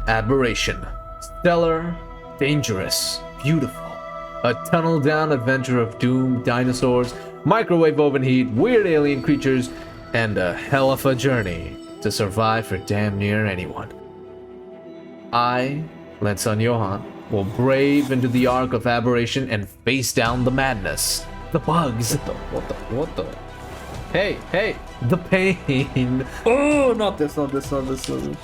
Aberration. Stellar, dangerous, beautiful. A tunnel-down adventure of doom, dinosaurs, microwave oven heat, weird alien creatures, and a hell of a journey to survive for damn near anyone. I, Len San Yohan, will brave into the Ark of Aberration and face down the madness, the bugs, What the? Hey! the pain, Oh, not this. the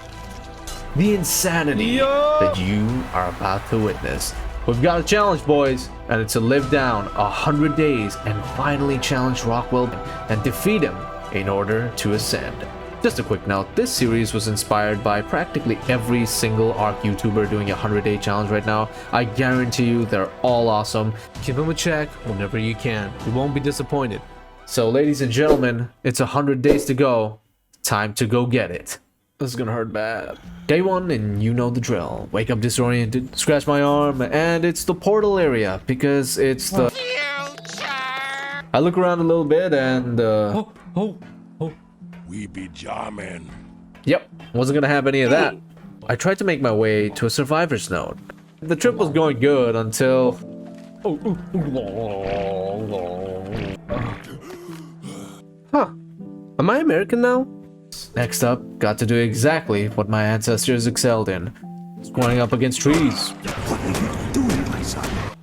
insanity Yo! that you are about to witness. We've got a challenge, boys, and it's to live down 100 days and finally challenge Rockwell and defeat him in order to ascend. Just a quick note, this series was inspired by practically every single ARK YouTuber doing a 100-day challenge right now. I guarantee you they're all awesome. Give them a check whenever you can. You won't be disappointed. So ladies and gentlemen, it's 100 days to go. Time to go get it. This is gonna hurt bad. Day 1 and you know the drill. Wake up disoriented, scratch my arm, and it's the portal area because it's the... I look around a little bit and We be jamming. yep, wasn't gonna have any of that. I tried to make my way to a survivor's node. The trip was going good until... Huh, am I American now? Next up, got to do exactly what my ancestors excelled in. Squaring up against trees.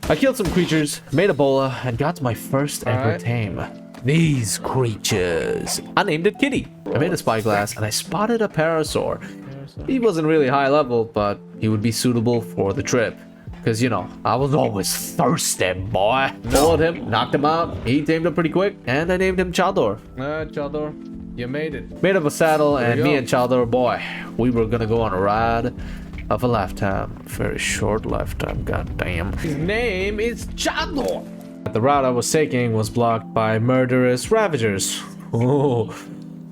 I killed some creatures, made a bola, and got my first ever tame. These creatures. I named it Kitty. I made a spyglass and I spotted a parasaur. He wasn't really high level, but he would be suitable for the trip. Cause you know, I was always thirsty, boy. Followed him, knocked him out, he tamed up pretty quick, and I named him Chador. Chador, you made it. Made up a saddle, and me go. and Chador, boy, we were gonna go on a ride of a lifetime. Very short lifetime, goddamn. His name is Chador. The route I was taking was blocked by murderous Ravagers. Oh,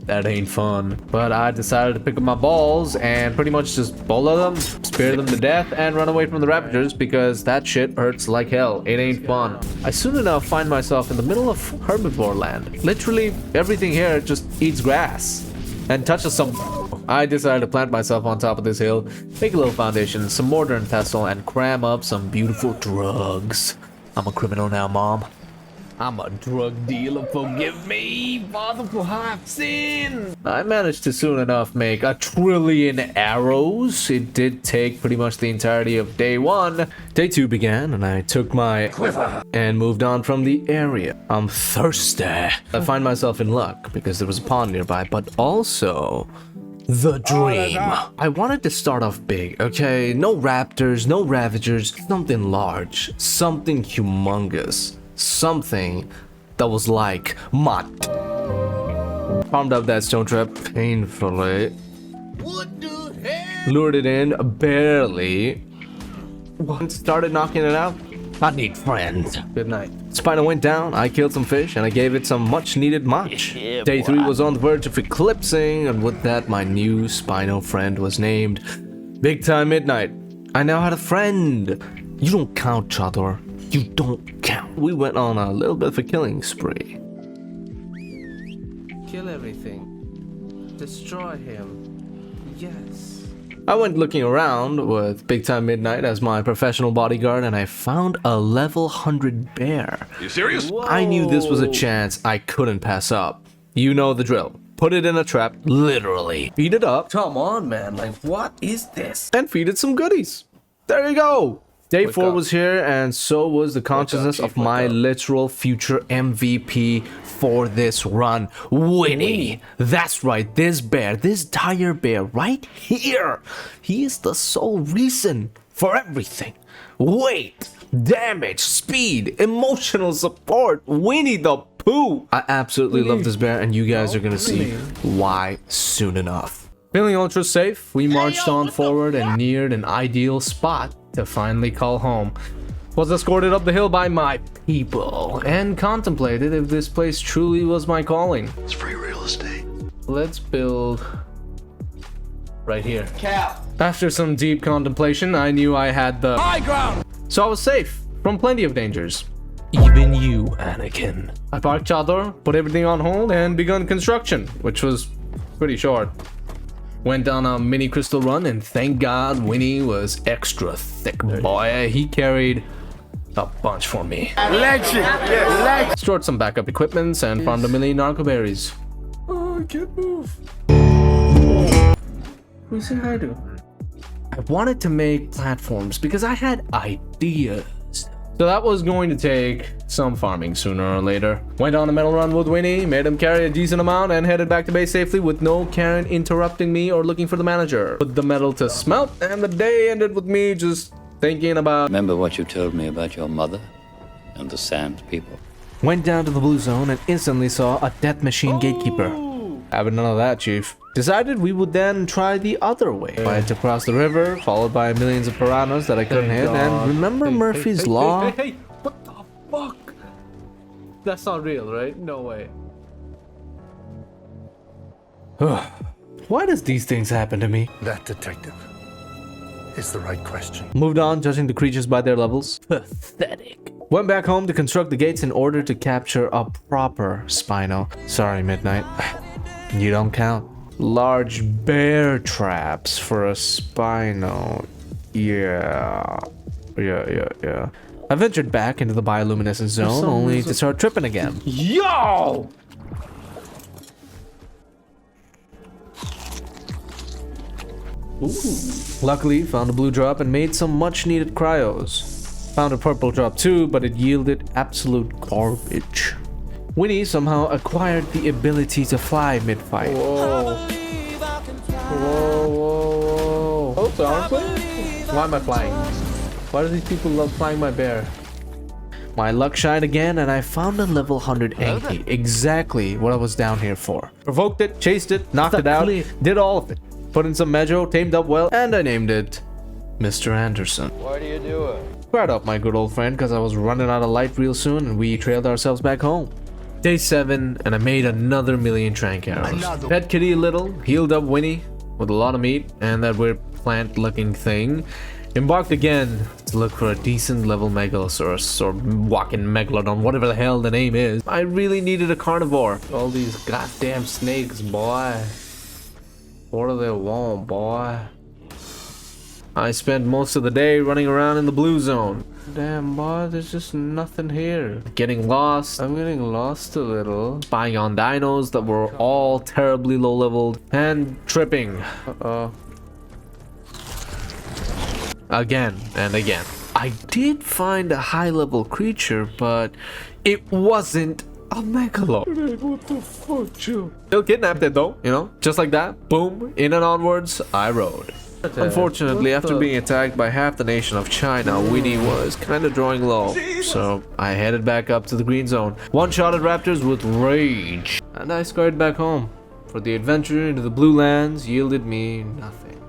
that ain't fun. But I decided to pick up my balls and pretty much just bola them, spear them to death, and run away from the Ravagers because that shit hurts like hell. It ain't fun. I soon enough find myself in the middle of herbivore land. Literally everything here just eats grass and touches some... I decided to plant myself on top of this hill, make a little foundation, some mortar and pestle, and cram up some beautiful drugs. I'm a criminal now, Mom. I'm a drug dealer, forgive me, Father, for I've sinned. I managed to soon enough make 1 trillion arrows. It did take pretty much the entirety of day 1. Day 2 began, and I took my quiver and moved on from the area. I'm thirsty. I find myself in luck because there was a pond nearby, but also... the dream. I wanted to start off big, okay? No raptors, no ravagers, something large, something humongous, something that was like my... Farmed up that stone trap painfully. What the hell? Lured it in barely. Started knocking it out. I need friends. Good night. Spino went down, I killed some fish, and I gave it some much needed munch. Day 3 was on the verge of eclipsing, and with that my new Spino friend was named Big Time Midnight. I now had a friend. You don't count, Chador. You don't count. We went on a little bit of a killing spree. Kill everything. Destroy him. Yes. I went looking around with Big Time Midnight as my professional bodyguard, and I found a level 100 bear. You serious? I knew this was a chance I couldn't pass up. You know the drill. Put it in a trap, literally. Feed it up. Come on, man. Like, what is this? And feed it some goodies. There you go. Day 4 up. was here, and so was the consciousness of my literal future MVP for this run, Winnie. That's right, this bear, this dire bear right here. He is the sole reason for everything. Weight, damage, speed, emotional support, Winnie the Pooh. I absolutely love this bear, and you guys are gonna see why soon enough. Feeling ultra safe, we marched on forward and neared an ideal spot to finally call home. Was escorted up the hill by my people and contemplated if this place truly was my calling. It's free real estate. Let's build right here. Cap. After some deep contemplation, I knew I had the High ground. so I was safe from plenty of dangers. Even you, Anakin. I parked Chador, put everything on hold, and begun construction, which was pretty short. Went on a mini crystal run, and thank God Winnie was extra thick, boy. He carried a bunch for me. Legend! Stored some backup equipments and farmed a million narco berries. Oh, I can't move. Who say hi to? I wanted to make platforms because I had ideas. So that was going to take some farming sooner or later. Went on a metal run with Winnie, made him carry a decent amount, and headed back to base safely with no Karen interrupting me or looking for the manager. Put the metal to smelt, and the day ended with me just thinking about... Remember what you told me about your mother and the Sand people? Went down to the blue zone and instantly saw a death machine gatekeeper. Having none of that, chief. Decided we would then try the other way. I had to cross the river, followed by millions of piranhas that I couldn't hit, and remember Murphy's Law? Hey, what the fuck? That's not real, right? No way. Why does these things happen to me? That, detective, is the right question. Moved on, judging the creatures by their levels. Pathetic. Went back home to construct the gates in order to capture a proper Spino. Sorry, Midnight. You don't count. Large bear traps for a Spino. Yeah. I ventured back into the bioluminescent zone only to start tripping again. Yo! Luckily, found a blue drop and made some much needed cryos. Found a purple drop too, but it yielded absolute garbage. Winnie somehow acquired the ability to fly mid-fight. Whoa. Oh, so aren't we? Why am I flying? Why do these people love flying my bear? My luck shined again, and I found a level 100 Anki. Exactly what I was down here for. Provoked it, chased it, knocked it out, did all of it. Put in some Medjo, tamed up well, and I named it Mr. Anderson. Why do you do it? Fired up my good old friend because I was running out of light real soon, and we trailed ourselves back home. Day 7, and I made another million trank arrows. Pet kitty a little, healed up Winnie with a lot of meat and that weird plant-looking thing. Embarked again to look for a decent level Megalosaurus or walking Megalodon, whatever the hell the name is. I really needed a carnivore. All these goddamn snakes, boy. What do they want, boy? I spent most of the day running around in the blue zone. Damn, boy, there's just nothing here. Getting lost. I'm getting lost a little. Spying on dinos that were all terribly low leveled. And tripping. Again and again. I did find a high level creature, but it wasn't a megalo. What the fuck, Joe? Still kidnapped it though, you know? Just like that. Boom. In and onwards, I rode. Unfortunately, after being attacked by half the nation of China, Winnie was kinda drawing low. So I headed back up to the green zone. One-shotted raptors with rage. And I scurried back home. For the adventure into the blue lands yielded me nothing.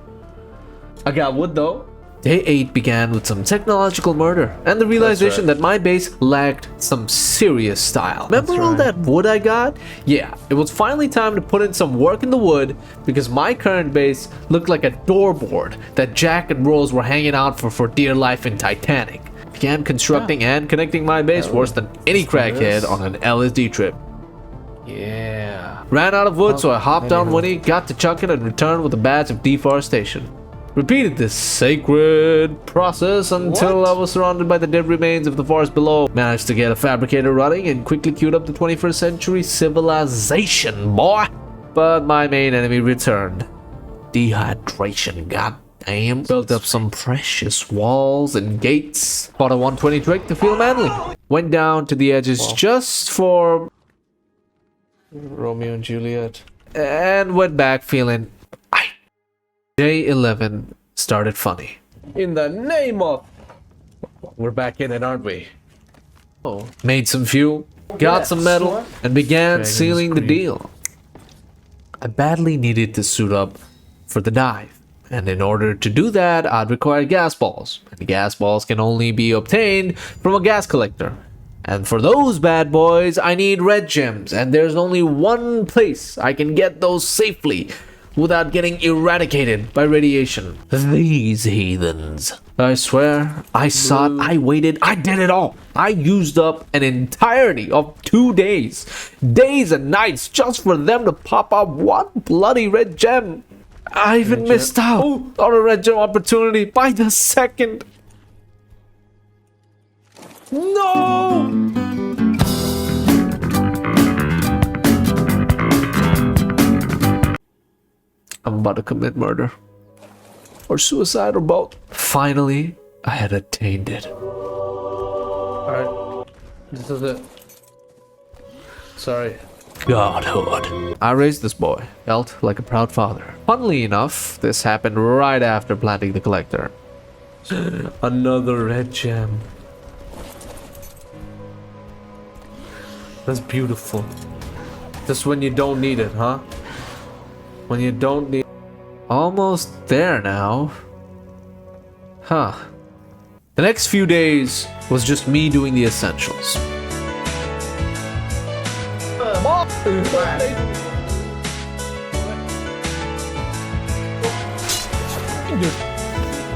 I got wood though. Day 8 began with some technological murder and the realization that my base lacked some serious style. Remember all that wood I got? Yeah, it was finally time to put in some work in the wood because my current base looked like a doorboard that Jack and Rose were hanging out for dear life in Titanic. Began constructing and connecting my base worse than any crackhead on an LSD trip. Yeah. Ran out of wood, so I hopped on Winnie, got to chucking, and returned with a badge of deforestation. Repeated this sacred process until I was surrounded by the dead remains of the forest below. Managed to get a fabricator running and quickly queued up the 21st century civilization, boy. But my main enemy returned. Dehydration, goddamn. Built up some precious walls and gates. Bought a 120 trick to feel manly. Went down to the edges just for Romeo and Juliet. and went back feeling Day 11 started funny. In the name of... We're back in it, aren't we? Oh. Made some fuel, got some metal, and began sealing the deal. I badly needed to suit up for the dive, and in order to do that, I'd require gas balls. And gas balls can only be obtained from a gas collector. And for those bad boys, I need red gems, and there's only one place I can get those safely without getting eradicated by radiation. These heathens. I swear, I sought, I waited, I did it all. I used up an entirety of 2 days. Days and nights just for them to pop up one bloody red gem. I even missed out on a red gem opportunity by the second. No! I'm about to commit murder. Or suicide or both. Finally, I had attained it. Alright. This is it. Sorry. Godhood. I raised this boy, felt like a proud father. Funnily enough, this happened right after planting the collector. Another red gem. That's beautiful. Just when you don't need it, huh? When you don't need... Almost there now. Huh. The next few days was just me doing the essentials.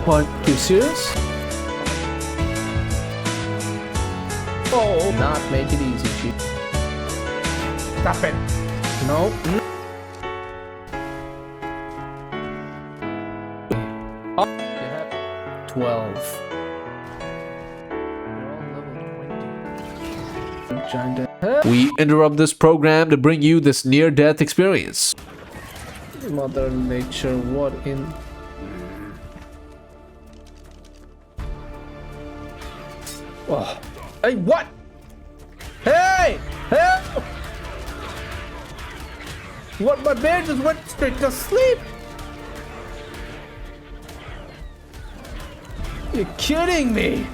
What? You serious? Oh, not make it easy, Chief. Stop it. Nope. 12. We interrupt this program to bring you this near-death experience. Mother Nature, what in... Oh. Hey, what? Hey! Help! What, my bear just went straight to sleep? You're kidding me!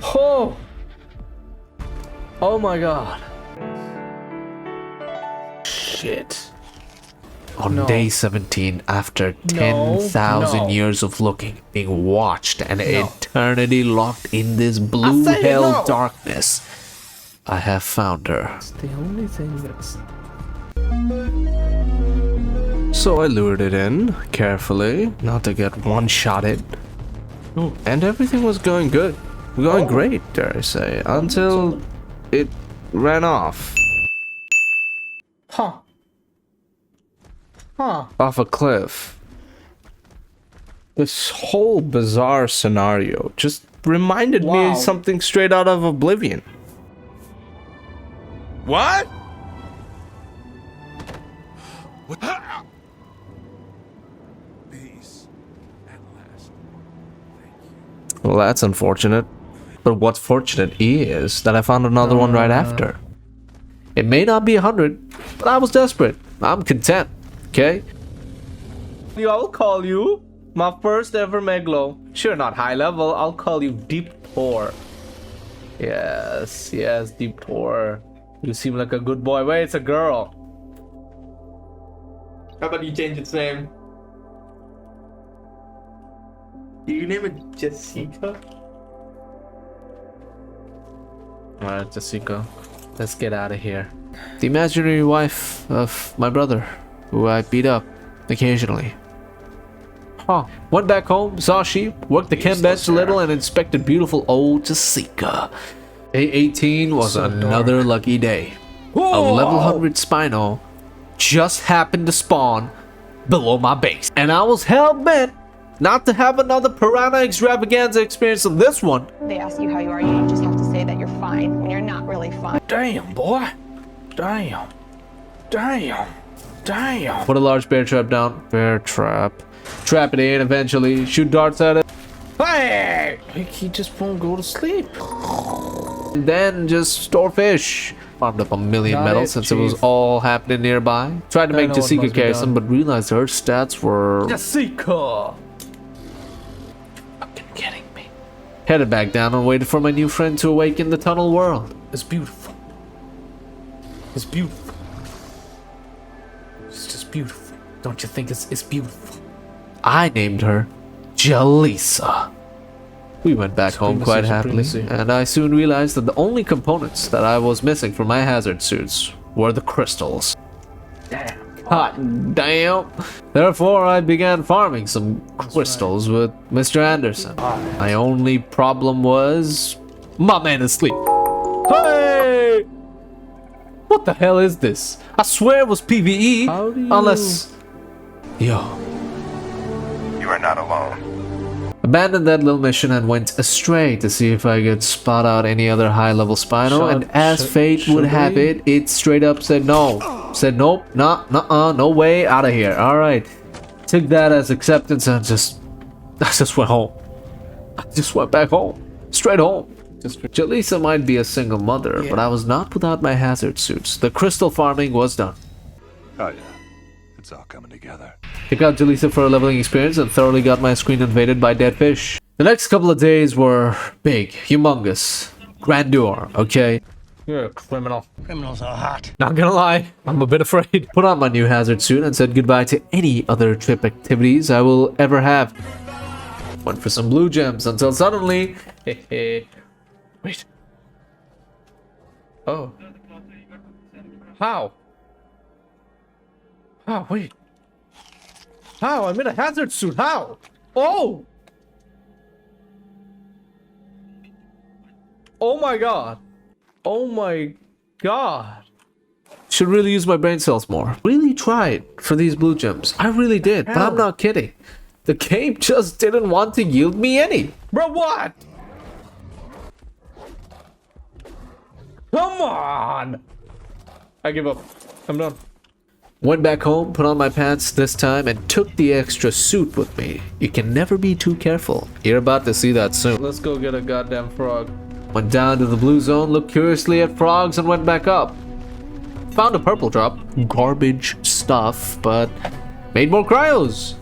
Oh! Oh my god. Shit. On No. day 17, after 10,000 no. years of looking, being watched, and eternity locked in this blue I say hell no. darkness, I have found her. It's the only thing that's... So I lured it in, carefully, not to get one-shotted. And everything was going good. Going great, dare I say, until it ran off. Huh. Huh. Off a cliff. This whole bizarre scenario just reminded me Wow. of something straight out of Oblivion. What? Peace at last. Well, that's unfortunate. But what's fortunate is that I found another one right after. It may not be 100, but I was desperate. I'm content, okay? I'll call you my first ever Meglo. Sure, not high level. I'll call you Deep Poor. Yes, yes, Deep Poor. You seem like a good boy. Wait, it's a girl. How about you change its name? Do you name it Jessica? Alright, Jessica. Let's get out of here. The imaginary wife of my brother, who I beat up occasionally. Huh. Went back home, saw sheep, worked the chem bench a little, and inspected beautiful old Jessica. Day 18 was another lucky day. A level 100 Spino just happened to spawn below my base. And I was hell-bent not to have another piranha extravaganza experience of this one. They ask you how you are, you just have to say that you're fine when you're not really fine. Damn, boy. Damn. Damn. Damn. Put a large bear trap down. Bear trap. Trap it in eventually. Shoot darts at it. Hey! Like he just won't go to sleep. And then just store fish. Farmed up a million Got metal it, since it was Chief. all happening nearby. Tried to I make know what Jessica must be carry done. some, but realized her stats were Jessica! fucking kidding me. Headed back down and waited for my new friend to awaken the tunnel world. It's beautiful. It's beautiful. It's just beautiful. Don't you think it's beautiful? I named her Jalisa. We went back home Supremacy, quite happily, supremacy. and I soon realized that the only components that I was missing from my hazard suits were the crystals. Damn. Hot damn! Therefore, I began farming some crystals with Mr. Anderson. My only problem was my man is asleep. Hey! What the hell is this? I swear it was PvE, How do you- unless Yo. You are not alone. Abandoned that little mission and went astray to see if I could spot out any other high-level Spino, and as fate would have it, it straight up said no. Said nope, no way, out of here. Alright. Took that as acceptance and I just went home. I just went back home. Straight home. Jaleesa might be a single mother, but I was not without my hazard suits. The crystal farming was done. Oh yeah, it's all coming together. Took out Jaleesa for a leveling experience and thoroughly got my screen invaded by dead fish. The next couple of days were big, humongous, grandeur, okay? You're a criminal. Criminals are hot. Not gonna lie, I'm a bit afraid. Put on my new hazard suit and said goodbye to any other trip activities I will ever have. Went for some blue gems until suddenly... Wait. Oh. How? How? Wait. How? I'm in a hazard suit. How? Oh! Oh my god. Oh my god. Should really use my brain cells more. Really tried for these blue gems. I really did, but I'm not kidding. The game just didn't want to yield me any. Bro, what? Come on! I give up. I'm done. Went back home, put on my pants this time, and took the extra suit with me. You can never be too careful. You're about to see that soon. Let's go get a goddamn frog. Went down to the blue zone, looked curiously at frogs, and went back up. Found a purple drop. Garbage stuff, but made more cryos.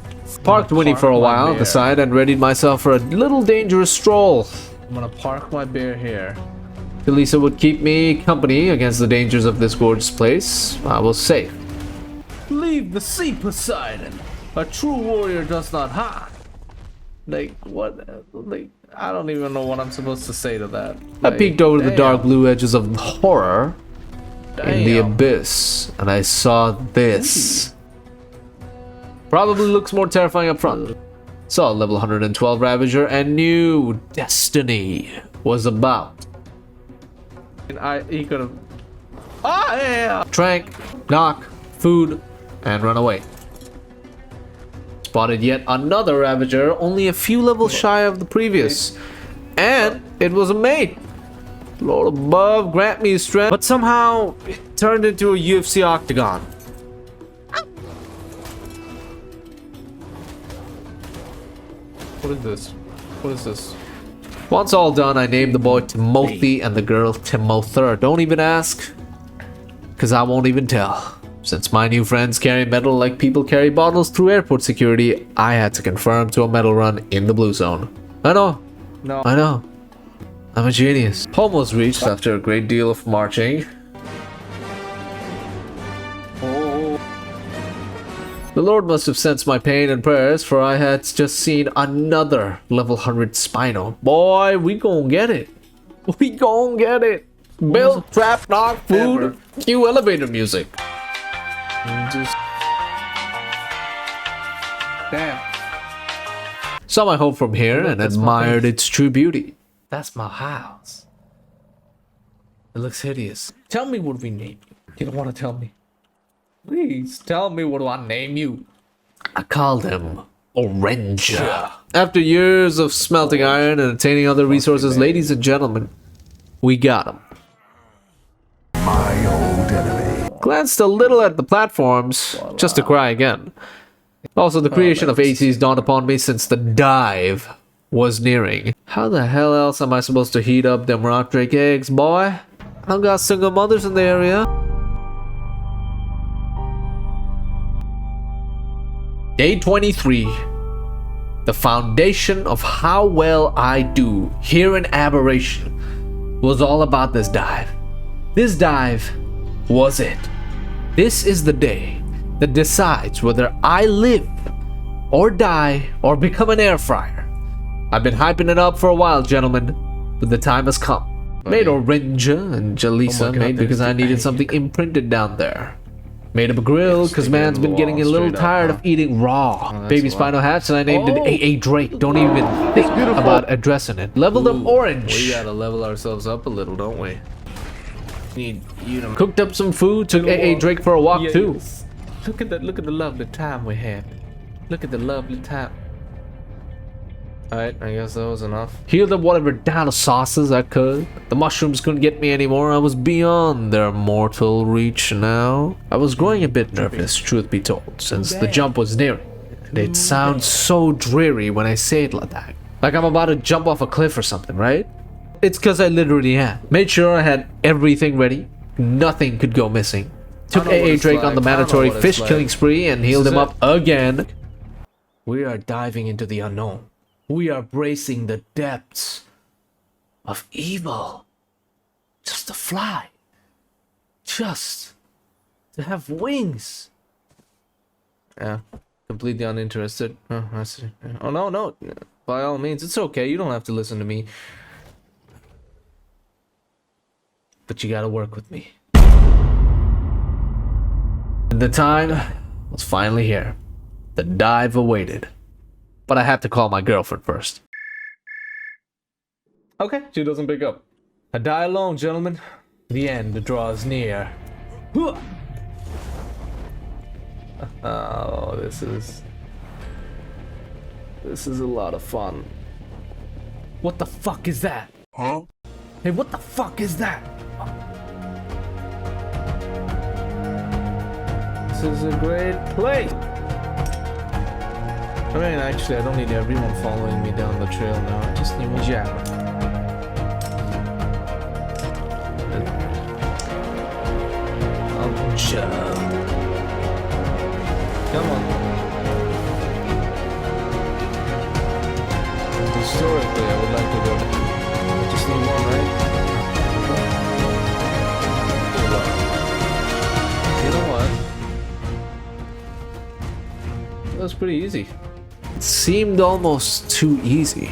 Parked Winnie for a while on the side and readied myself for a little dangerous stroll. I'm gonna park my bear here. Jaleesa would keep me company against the dangers of this gorgeous place. I was safe. Leave the sea, Poseidon. A true warrior does not hide. Like, what? Like, I don't even know what I'm supposed to say to that. I Like, peeked over the damn. dark blue edges of horror in the Damn. abyss, and I saw this. Probably looks more terrifying up front. Saw a level 112 Ravager and knew destiny was about. He could have. Ah, yeah. Trank, knock, food, and run away. Spotted yet another Ravager, only a few levels shy of the previous. And it was a mate. Lord above, grant me strength. But somehow, it turned into a UFC octagon. What is this? What is this? Once all done, I named the boy Timothy and the girl Timother. Don't even ask, because I won't even tell. Since my new friends carry metal like people carry bottles through airport security, I had to confirm to a metal run in the blue zone. I know. No. I know. I'm a genius. Home was reached after a great deal of marching. The Lord must have sensed my pain and prayers, for I had just seen another level 100 Spino. Boy, we gon' get it. We gon' get it. Build, trap, knock, food, cue elevator music. Just. Damn. Saw my home from here and admired its true beauty. That's my house. It looks hideous. Tell me what we name you. You don't want to tell me. Please tell me what do I name you. I called him Oranger. After years of smelting iron and attaining other resources, ladies and gentlemen, we got him. My old enemy. Glanced a little at the platforms, just to cry again. Also, the creation of ACs dawned upon me since the dive was nearing. How the hell else am I supposed to heat up them rock drake eggs, boy? I've got single mothers in the area. Day 23. The foundation of how well I do here in Aberration was all about this dive. This dive was it. This is the day that decides whether I live or die or become an air fryer. I've been hyping it up for a while, gentlemen, but the time has come. Made Orinja and Jaleesa made because I needed something imprinted down there. Made up a grill because man's been getting a little tired of eating raw. Baby Spino hatched and I named it AA Drake. Don't even think about addressing it. Leveled them orange. We gotta level ourselves up a little, don't we? Need you know. Cooked up some food, took AA Drake for a walk too. Look at that! Look at the lovely time we had. Look at the lovely tap. Alright, I guess that was enough. Healed up whatever down sauces I could. The mushrooms couldn't get me anymore. I was beyond their mortal reach now. I was growing a bit nervous, truth be told, since the jump was nearing. And it sounds so dreary when I say it like that. Like I'm about to jump off a cliff or something, right? It's because I literally am. Made sure I had everything ready. Nothing could go missing. Took AA Drake on the mandatory fish killing spree and healed him up again. We are diving into the unknown. We are bracing the depths of evil. Just to fly. Just to have wings. Yeah, completely uninterested. Oh, I see. Oh, no. By all means, it's okay. You don't have to listen to me. But you gotta work with me. And the time was finally here. The dive awaited. But I had to call my girlfriend first. Okay, she doesn't pick up. I die alone, gentlemen. The end draws near. Oh, this is a lot of fun. What the fuck is that? Huh? Hey, what the fuck is that? This is a great place. I mean, actually, I don't need everyone following me down the trail now. I just need one jab. I'll jab. Come on. Historically, I would like to go. Just need one, right? You know what? That was pretty easy. It seemed almost too easy.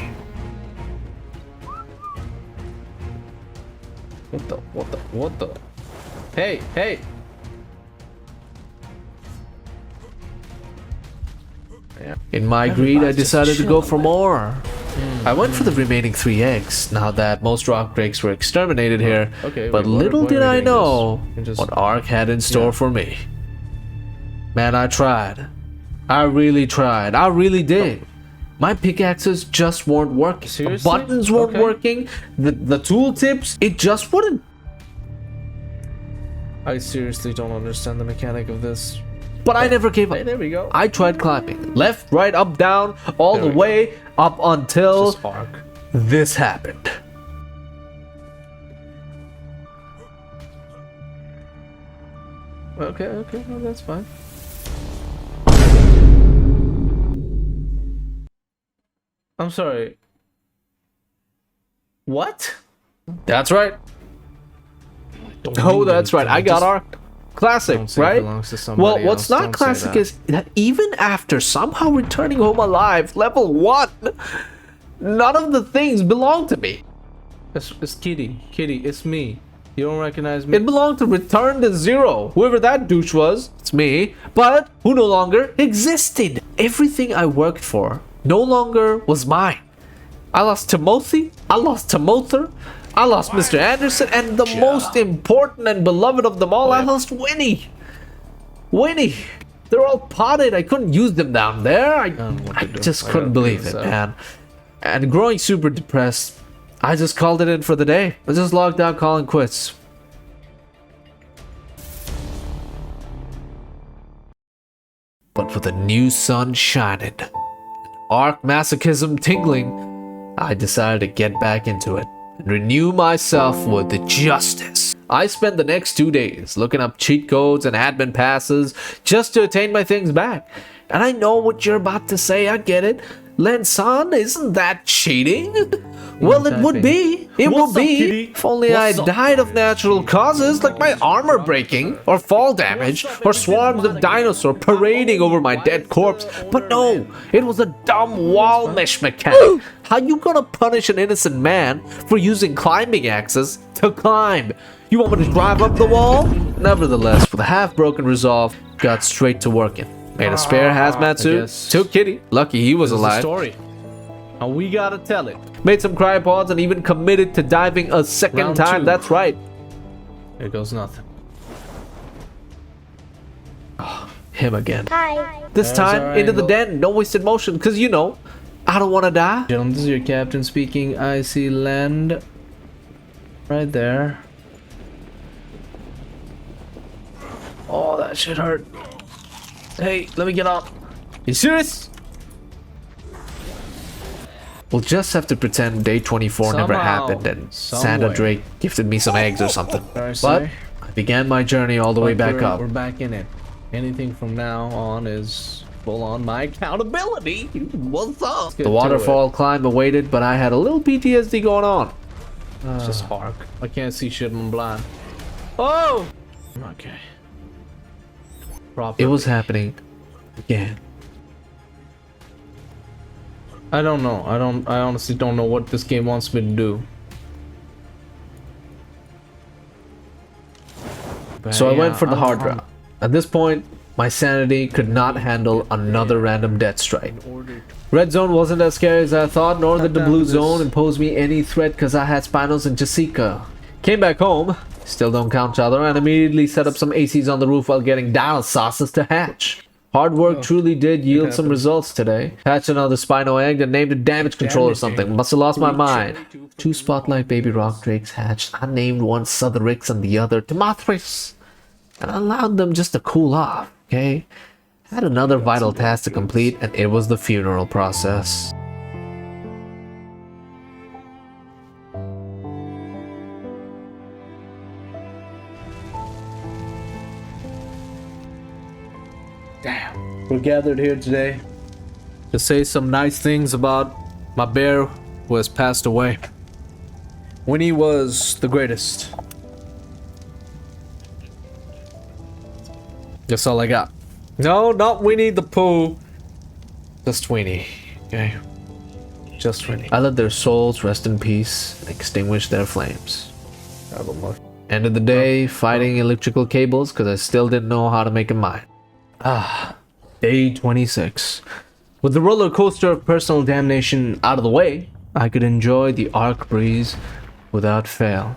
What the? Hey! In my greed, I decided to go for more. I went for the remaining 3 eggs, now that most rock drakes were exterminated here. Okay, but wait, what little are did we I doing? know Just- what ARK had in store for me. Man, I tried. I really tried. I really did. My pickaxes just weren't working. Seriously? The buttons weren't Okay. working. The tooltips, it just wouldn't. I seriously don't understand the mechanic of this. But I never gave Hey, up. there we go. I tried climbing. Left, right, up, down, all There the we go. way up until Just ARK. this happened. Okay, no, that's fine. I'm sorry. What? That's right. Oh, that's right. I got ARK. Classic, Don't say it right? belongs to somebody Well, what's else. not Don't say classic that. is that even after somehow returning home alive, level 1, none of the things belong to me. It's Kitty. Kitty, it's me. You don't recognize me? It belonged to Return to Zero, whoever that douche was. It's me, but who no longer existed. Everything I worked for no longer was mine. I lost Timothy, I lost Timother, I lost Mr. Anderson, and the most important and beloved of them all, I lost Winnie. Winnie. They're all potted. I couldn't use them down there. I just I couldn't gotta believe figure it, this out. man. And growing super depressed, I just called it in for the day. I just logged out calling quits. But with a new sun shining, and ARK masochism tingling, I decided to get back into it and renew myself with the justice. I spent the next 2 days looking up cheat codes and admin passes just to attain my things back. And I know what you're about to say, I get it. Len San, isn't that cheating? Well, it would be. It would be. If only I died of natural causes, like my armor breaking, or fall damage, or swarms of dinosaurs parading over my dead corpse. But no, it was a dumb wall mesh mechanic. How you gonna punish an innocent man for using climbing axes to climb? You want me to drive up the wall? Nevertheless, with a half-broken resolve, got straight to working. Made a spare hazmat suit, guess. took Kitty, lucky he was This is the alive. story. And we gotta tell it. Made some cryopods and even committed to diving a second Round time. 2. That's right. Here goes nothing. him again. Hi. This There's time, our into the angle. den, no wasted motion, because you know, I don't want to die. Gentlemen, this is your captain speaking. I see land right there. Oh, that shit hurt. Hey, let me get up. You serious? We'll just have to pretend day 24 never Somehow, happened and Santa someway. Drake gifted me some eggs or something. Sorry, But sorry. I began my journey all the way back up. We're back in it. Anything from now on is full on my accountability. What's up? The waterfall climb awaited, but I had a little PTSD going on. It's just ARK. I can't see shit. I'm blind. Oh! Okay. Proper. It was happening again. I don't know. I honestly don't know what this game wants me to do. So I Yeah, went for the I'm- hard I'm- route. At this point, my sanity could not handle another random death strike. Red zone wasn't as scary as I thought, nor did the down blue this. zone impose me any threat because I had Spinos and Jessica. Came back home, still don't count each other, and immediately set up some ACs on the roof while getting dial sauces to hatch. Hard work truly did yield some results today. Hatched another Spino egg and named it damage control or something. Must have lost my mind. 2 spotlight baby rock drakes hatched. I named one Southerix and the other Demothris. And I allowed them just to cool off, okay? Had another vital task to complete, and it was the funeral process. Damn. We're gathered here today to say some nice things about my bear who has passed away. Winnie was the greatest. That's all I got. No, not Winnie the Pooh. Just Winnie. Okay. Just Winnie. I let their souls rest in peace and extinguish their flames. End of the day, fighting electrical cables because I still didn't know how to make it mine. Day 26. With the roller coaster of personal damnation out of the way, I could enjoy the ARK breeze without fail.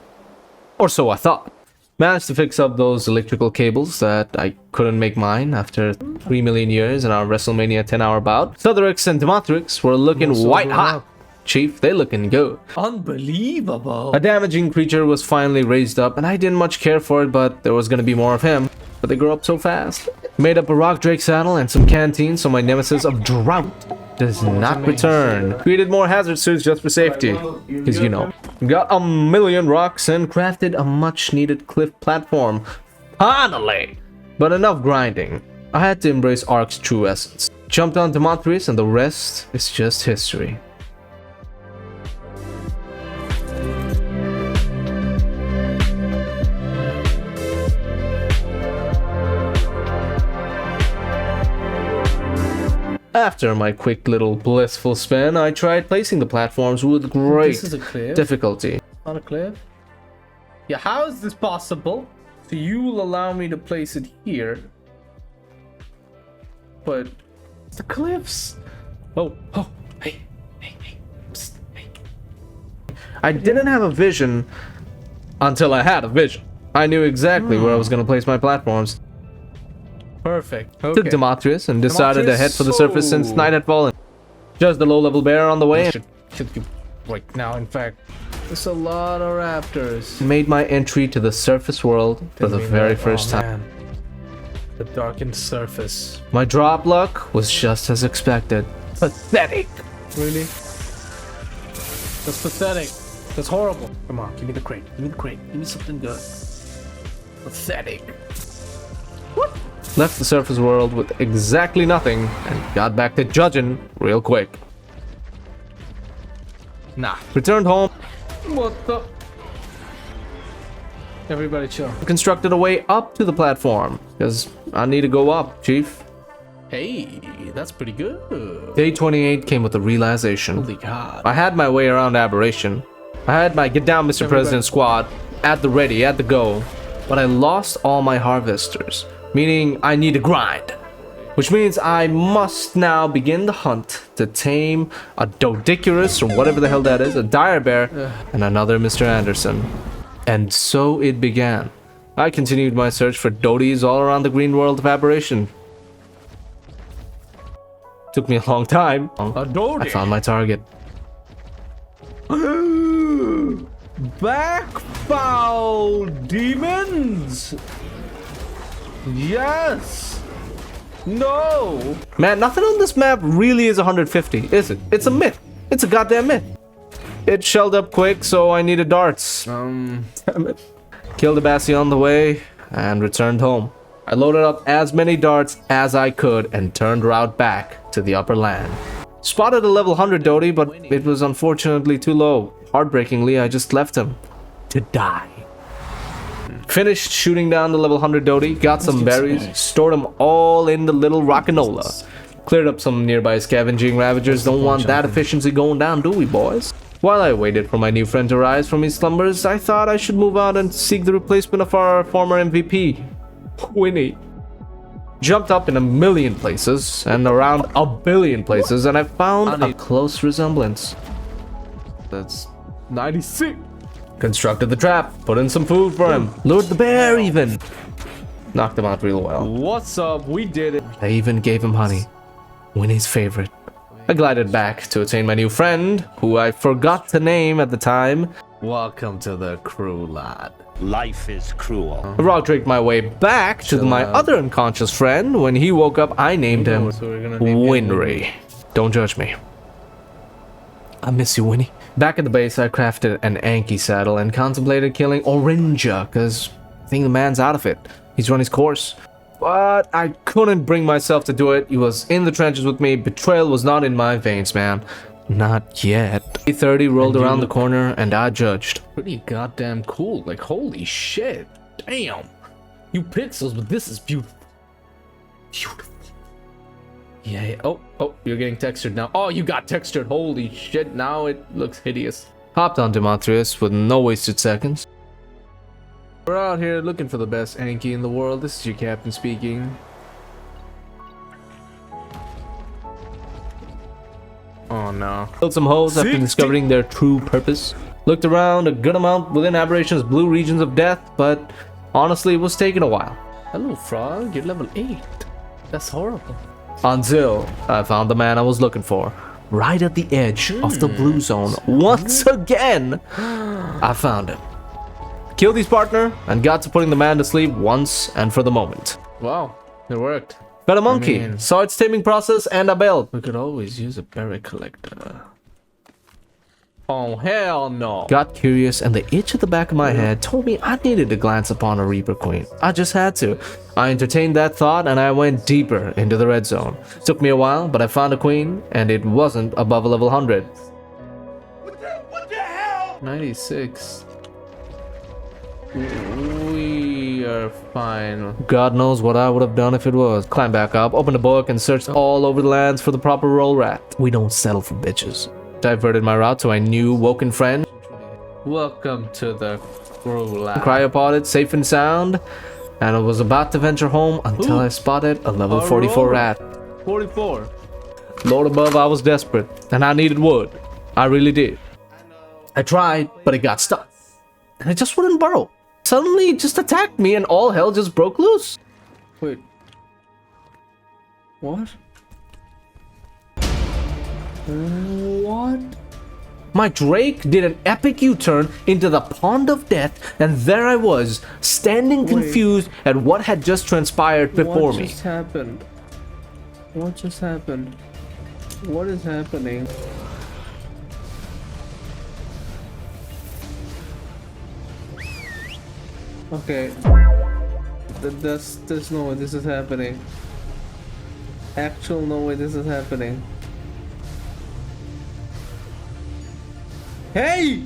Or so I thought. Managed to fix up those electrical cables that I couldn't make mine after 3 million years in our WrestleMania 10-hour bout. Southerix and Demothris were looking white hot. Chief, they looking good. Unbelievable. A damaging creature was finally raised up, and I didn't much care for it, but there was gonna be more of him. But they grew up so fast. Made up a rock drake saddle and some canteens so my nemesis of drought does not return. Created more hazard suits just for safety, because you know. Got a million rocks and crafted a much needed cliff platform. Finally! But enough grinding. I had to embrace ARK's true essence. Jumped on Demothris and the rest is just history. After my quick little blissful spin, I tried placing the platforms with great This is a cliff. difficulty. On a cliff? Yeah, how is this possible? So you will allow me to place it here. But the cliffs. Oh, hey. Psst, hey. I didn't have a vision until I had a vision. I knew exactly where I was going to place my platforms. Perfect. Took Okay. Demothris and decided to Demothris, head for the surface since so- night had fallen. Just a low-level bear on the way. I should kill you right now, in fact. There's a lot of raptors. Made my entry to the surface world for the Didn't mean very that. first Oh, time. man. The darkened surface. My drop luck was just as expected. Pathetic. Really? That's pathetic. That's horrible. Come on, give me the crate. Give me the crate. Give me something good. Pathetic. Left the surface world with exactly nothing and got back to judging real quick. Nah. Returned home, What the? Everybody chill. constructed a way up to the platform because I need to go up, Chief. Hey, that's pretty good. Day 28 came with a realization. Holy God. I had my way around Aberration. I had my get down, Mr. President squad at the ready, at the go, but I lost all my harvesters, meaning I need to grind. Which means I must now begin the hunt to tame a Doedicurus or whatever the hell that is, a dire bear, and another Mr. Anderson. And so it began. I continued my search for Doedies all around the green world of Aberration. Took me a long time. Adored I found my target. Backfoul demons. Yes. No. Man, nothing on this map really is 150, is it? It's a myth. It's a goddamn myth. It shelled up quick, so I needed darts. Damn it. Killed a Bassie on the way and returned home. I loaded up as many darts as I could and turned route back to the upper land. Spotted a level 100 Doedi, but it was unfortunately too low. Heartbreakingly, I just left him to die. Finished shooting down the level 100 Doedi, got some berries, stored them all in the little rockanola. Cleared up some nearby scavenging Ravagers. Don't want that efficiency going down, do we, boys? While I waited for my new friend to rise from his slumbers, I thought I should move out and seek the replacement of our former MVP, Winnie. Jumped up in a million places and around a billion places, and I found a close resemblance. That's 96. Constructed the trap, put in some food for him, lured the bear even. Knocked him out real well. What's up? We did it. I even gave him honey, Winnie's favorite. I glided back to attain my new friend, who I forgot to name at the time. Welcome to the crew, lad. Life is cruel. I rock draked my way back to my other unconscious friend. When he woke up, I named him Winry. Don't judge me. I miss you, Winnie. Back at the base, I crafted an Anki saddle and contemplated killing Orinja, because I think the man's out of it. He's run his course. But I couldn't bring myself to do it. He was in the trenches with me. Betrayal was not in my veins, man. Not yet. 30 rolled around the corner, and I judged. Pretty goddamn cool. Like, holy shit. Damn. You pixels, but this is beautiful. Beautiful. Yeah. Oh, you're getting textured now. Oh, you got textured. Holy shit. Now it looks hideous. Hopped on Demetrius with no wasted seconds. We're out here looking for the best Anki in the world. This is your captain speaking. Oh no. Killed some hoes after discovering their true purpose. Looked around a good amount within Aberration's blue regions of death, but honestly, it was taking a while. Hello, frog. You're level 8. That's horrible. Until I found the man I was looking for. Right at the edge of the blue zone. Once again, I found him. Killed his partner and got to putting the man to sleep once and for the moment. Wow, it worked. Got a monkey, saw its taming process, and a belt. We could always use a berry collector. Oh, hell no. Got curious, and the itch at the back of my head told me I needed to glance upon a Reaper Queen. I just had to. I entertained that thought, and I went deeper into the red zone. Took me a while, but I found a queen, and it wasn't above a level 100. What the hell? 96. We are fine. God knows what I would have done if it was. Climbed back up, opened a book, and searched all over the lands for the proper roll rat. We don't settle for bitches. Diverted my route to my new woken friend. Welcome to the crew, lad. Cryopoded, safe and sound, and I was about to venture home until I spotted a level 44 rat. 44. Lord above, I was desperate, and I needed wood. I really did. I tried, but it got stuck. And it just wouldn't burrow. Suddenly, it just attacked me, and all hell just broke loose. Wait. What? What? My Drake did an epic U-turn into the pond of death, and there I was, standing confused at what had just transpired before me. What just happened? What just happened? What is happening? Okay. There's no way this is happening. Actual no way this is happening. Hey!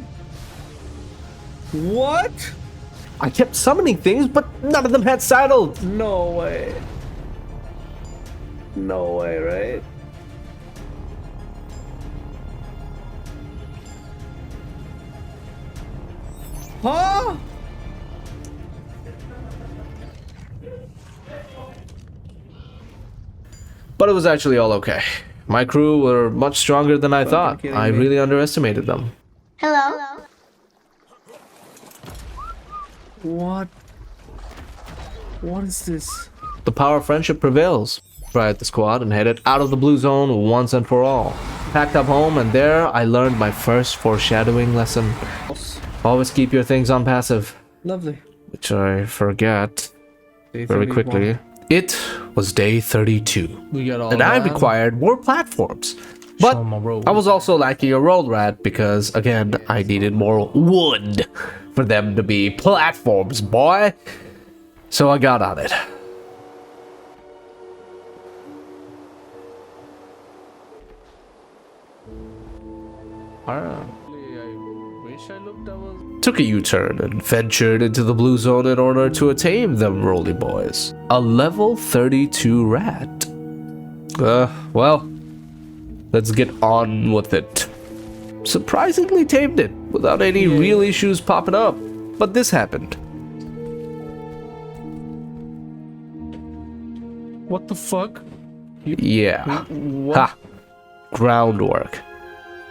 What? I kept summoning things, but none of them had saddled. No way. No way, right? Huh? But it was actually all okay. My crew were much stronger than I thought. I really underestimated them. Hello? What? What is this? The power of friendship prevails. tried the squad and headed out of the blue zone once and for all. Packed up home, and there I learned my first foreshadowing lesson. Always keep your things on passive. Lovely. Which I forget Day very 31. quickly. It was day 32, We got all and I that. required more platforms. Show But 'em a road. I was also lacking a roll rat because, again, I needed more wood for them to be platforms, boy. So I got on it. Took a U-turn and ventured into the blue zone in order to tame them roly boys. A level 32 rat. Well, let's get on with it. Surprisingly tamed it without any real issues popping up. But this happened. What the fuck? Yeah. What? Ha! Groundwork.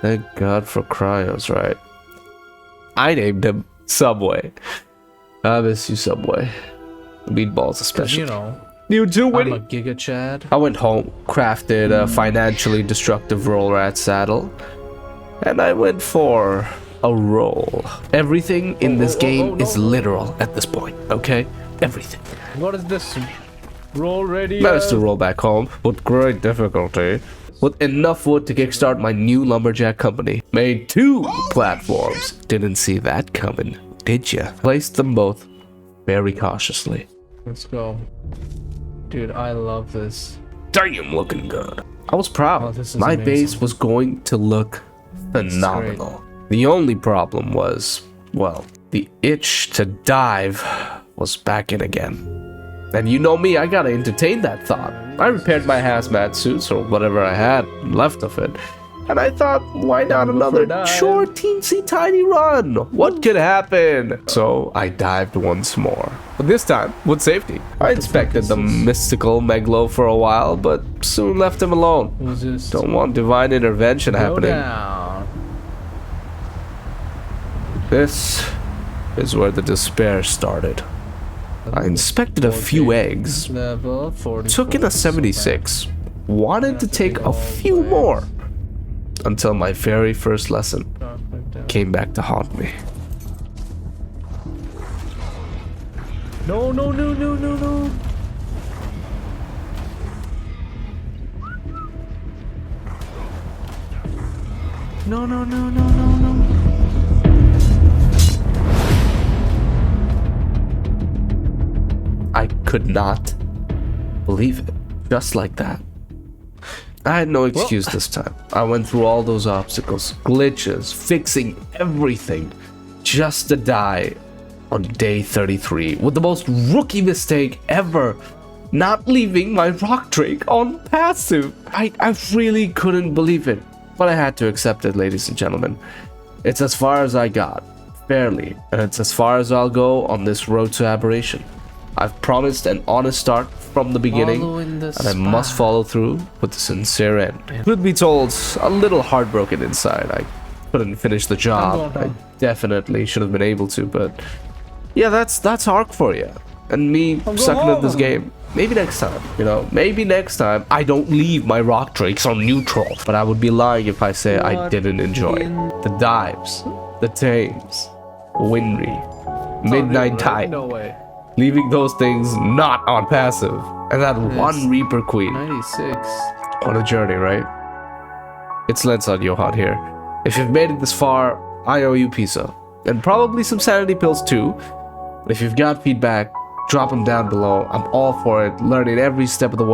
Thank God for cryos, right? I named him Subway. I miss you, Subway. Meatballs especially. You know, You too, I'm Winnie. a Giga Chad. I went home, crafted a financially destructive roll rat saddle, and I went for a roll. Everything in this game is literal at this point, okay? Everything. What is this? Roll ready? Managed to roll back home with great difficulty. With enough wood to kickstart my new lumberjack company. Made 2 platforms. Didn't see that coming, did ya? Placed them both very cautiously. Let's go. Dude, I love this. Damn, looking good. I was proud. Oh, this is my amazing. base was going to look phenomenal. The only problem was, well, the itch to dive was back in again. And you know me, I gotta entertain that thought. I repaired my hazmat suits or whatever I had left of it. And I thought, why not another short, teensy tiny run? What could happen? So I dived once more. But this time, with safety. I inspected the mystical Meglo for a while, but soon left him alone. Who's this? Don't want divine intervention Go happening. down. This is where the despair started. I inspected a few eggs, Level 40. took in a 76, wanted to take a few more, until my very first lesson came back to haunt me. No, no, no, no, no, no. No, no, no, no, no, no. I could not believe it. Just like that. I had no excuse this time. I went through all those obstacles, glitches, fixing everything, just to die on day 33 with the most rookie mistake ever. Not leaving my rock drake on passive. I really couldn't believe it. But I had to accept it, ladies and gentlemen. It's as far as I got, fairly, and it's as far as I'll go on this road to Aberration. I've promised an honest start from the beginning, Following the and I must follow through with a sincere end. Truth be told, a little heartbroken inside. I couldn't finish the job. I definitely should have been able to, but yeah, that's ARK for you. And me sucking at this game. Maybe next time, you know, maybe next time I don't leave my rock drakes on neutral. But I would be lying if I say I didn't enjoy it. The dives, the tames, Winry, Midnight Tide. No way. Leaving those things not on passive. And that one Reaper Queen. 96. On a journey, right? It's Len San Yohan here. If you've made it this far, I owe you pizza. And probably some sanity pills too. If you've got feedback, drop them down below. I'm all for it, learning every step of the way.